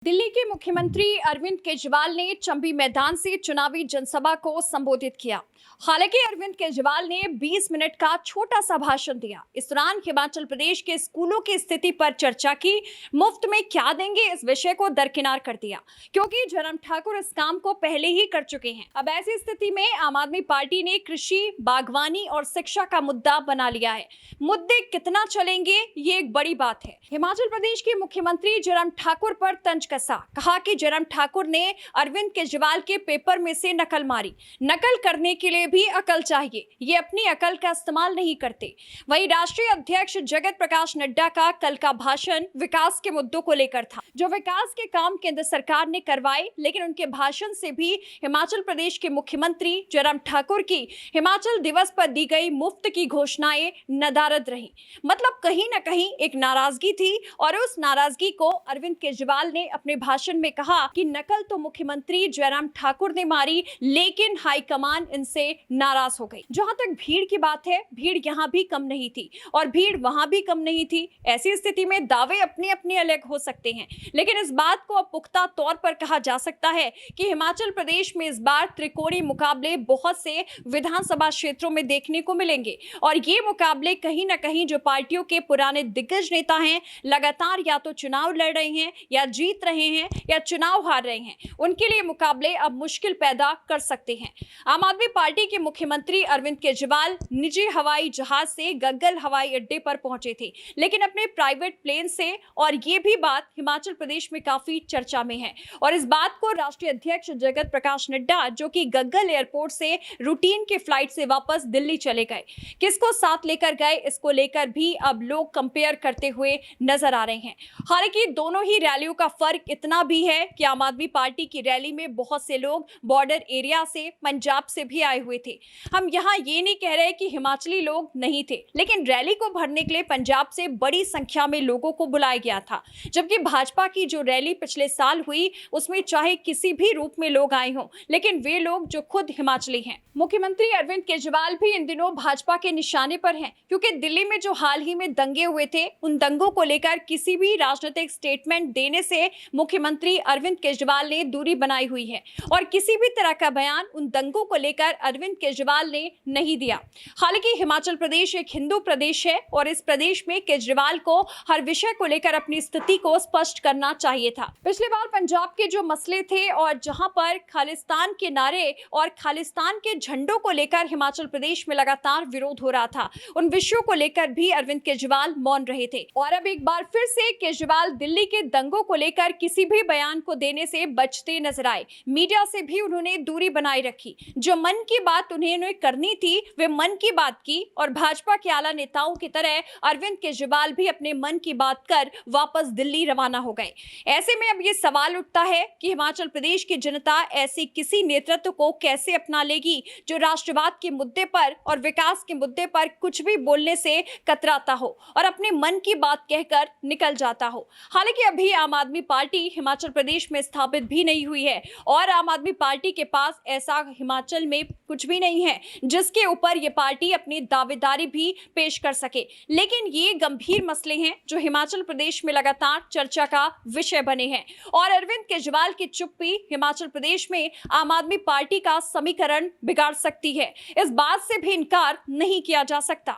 दिल्ली के मुख्यमंत्री अरविंद केजरीवाल ने चंबी मैदान से चुनावी जनसभा को संबोधित किया। हालांकि अरविंद केजरीवाल ने 20 मिनट का छोटा सा भाषण दिया। इस दौरान हिमाचल प्रदेश के स्कूलों की स्थिति पर चर्चा की। मुफ्त में क्या देंगे इस विषय को दरकिनार कर दिया, क्योंकि जयराम ठाकुर इस काम को पहले ही कर चुके हैं। अब ऐसी स्थिति में आम आदमी पार्टी ने कृषि, बागवानी और शिक्षा का मुद्दा बना लिया है। मुद्दे कितना चलेंगे, ये एक बड़ी बात है। हिमाचल प्रदेश के मुख्यमंत्री जयराम ठाकुर पर तंज कसा। कहा कि जयराम ठाकुर ने अरविंद केजरीवाल के पेपर में से नकल मारी। नकल करने के लिए भी अकल चाहिए, ये अपनी अकल का इस्तेमाल नहीं करते। वहीं राष्ट्रीय अध्यक्ष जगत प्रकाश नड्डा का कल का भाषण विकास के मुद्दों को लेकर था। जो विकास के काम केंद्र सरकार ने करवाए, लेकिन उनके भाषण से भी हिमाचल प्रदेश के मुख्यमंत्री जयराम ठाकुर की हिमाचल दिवस पर दी गई मुफ्त की घोषणाएं नदारद रही। मतलब कहीं ना कहीं एक नाराजगी थी, और उस नाराजगी को अरविंद केजरीवाल ने अपने भाषण में कहा कि नकल तो मुख्यमंत्री जयराम ठाकुर ने मारी, लेकिन हाईकमान इनसे नाराज हो गई। जहां तक भीड़ की बात है, भीड़ यहां भी कम नहीं थी और भीड़ वहां भी कम नहीं थी। ऐसी स्थिति में दावे अपने अपने अलग हो सकते हैं, लेकिन इस बात को अब पुख्ता तौर पर कहा जा सकता है कि हिमाचल प्रदेश में इस बार त्रिकोणीय मुकाबले बहुत से विधानसभा क्षेत्रों में देखने को मिलेंगे। और ये मुकाबले कहीं ना कहीं जो पार्टियों के पुराने दिग्गज नेता हैं, लगातार या तो चुनाव लड़ रहे हैं या जीत रहे हैं या चुनाव हार रहे हैं, उनके लिए मुकाबले अब मुश्किल पैदा कर सकते हैं। आम आदमी पार्टी के मुख्यमंत्री अरविंद केजरीवाल निजी हवाई जहाज से गग्गल हवाई अड्डे पर पहुंचे थे, लेकिन अपने प्राइवेट प्लेन से। और ये भी बात हिमाचल प्रदेश में काफी चर्चा में है। और इस बात को राष्ट्रीय अध्यक्ष जगत प्रकाश नड्डा, जो कि गग्गल एयरपोर्ट से रूटीन के फ्लाइट से वापस दिल्ली चले गए, किसको साथ लेकर गए, इसको लेकर भी अब लोग कंपेयर करते हुए नजर आ रहे हैं। हालांकि दोनों ही रैलियों का फर्क इतना भी है कि आम आदमी पार्टी की रैली में बहुत से लोग बॉर्डर एरिया से, पंजाब से भी आए हुए थे। हम यहाँ ये नहीं कह रहे कि हिमाचली लोग नहीं थे, लेकिन रैली को भरने के लिए पंजाब से बड़ी संख्या में लोगों को बुलाया गया था। जबकि भाजपा की जो रैली पिछले साल हुई, उसमें चाहे किसी भी रूप में लोग आए हों, लेकिन वे लोग जो खुद हिमाचली हैं। मुख्यमंत्री अरविंद केजरीवाल भी इन दिनों भाजपा के निशाने पर हैं, क्योंकि दिल्ली में जो हाल ही में दंगे हुए थे, उन दंगों को लेकर किसी भी राजनीतिक स्टेटमेंट देने से मुख्यमंत्री अरविंद केजरीवाल ने दूरी बनाई हुई है। और किसी भी तरह का बयान उन दंगों को लेकर अरविंद केजरीवाल ने नहीं दिया। हालांकि हिमाचल प्रदेश एक हिंदू प्रदेश है, और इस प्रदेश में केजरीवाल को हर विषय को लेकर अपनी स्थिति को स्पष्ट करना चाहिए था। पिछली बार पंजाब के जो मसले थे, और जहां पर खालिस्तान के नारे और खालिस्तान के झंडों को लेकर हिमाचल प्रदेश में लगातार विरोध हो रहा था, उन विषयों को लेकर भी अरविंद केजरीवाल मौन रहे थे। और अब एक बार फिर से केजरीवाल दिल्ली के दंगों को लेकर किसी भी बयान को देने से बचते नजर आए। मीडिया से भी उन्होंने दूरी बनाए रखी। जो मन की बात उन्हें करनी थी, वे मन की बात की, और भाजपा के आला नेताओं की तरह अरविंद केजरीवाल भी अपने मन की बात कर वापस दिल्ली रवाना हो गए। ऐसे में अब ये सवाल उठता है कि हिमाचल प्रदेश की जनता ऐसे किसी नेतृत्व को कैसे अपना लेगी जो राष्ट्रवाद के मुद्दे पर और विकास के मुद्दे पर कुछ भी बोलने से कतराता हो और अपने मन की बात कहकर निकल जाता हो। हालांकि अभी आम आदमी पार्टी हिमाचल प्रदेश में स्थापित भी नहीं हुई है, और आम आदमी पार्टी के पास ऐसा हिमाचल में कुछ भी नहीं है जिसके ऊपर ये पार्टी अपनी दावेदारी भी पेश कर सके। लेकिन ये गंभीर मसले हैं जो हिमाचल प्रदेश में लगातार चर्चा का विषय बने हैं, और अरविंद केजरीवाल की चुप्पी हिमाचल प्रदेश में आम आदमी पार्टी का समीकरण बिगाड़ सकती है। इस बात से भी इनकार नहीं किया जा सकता।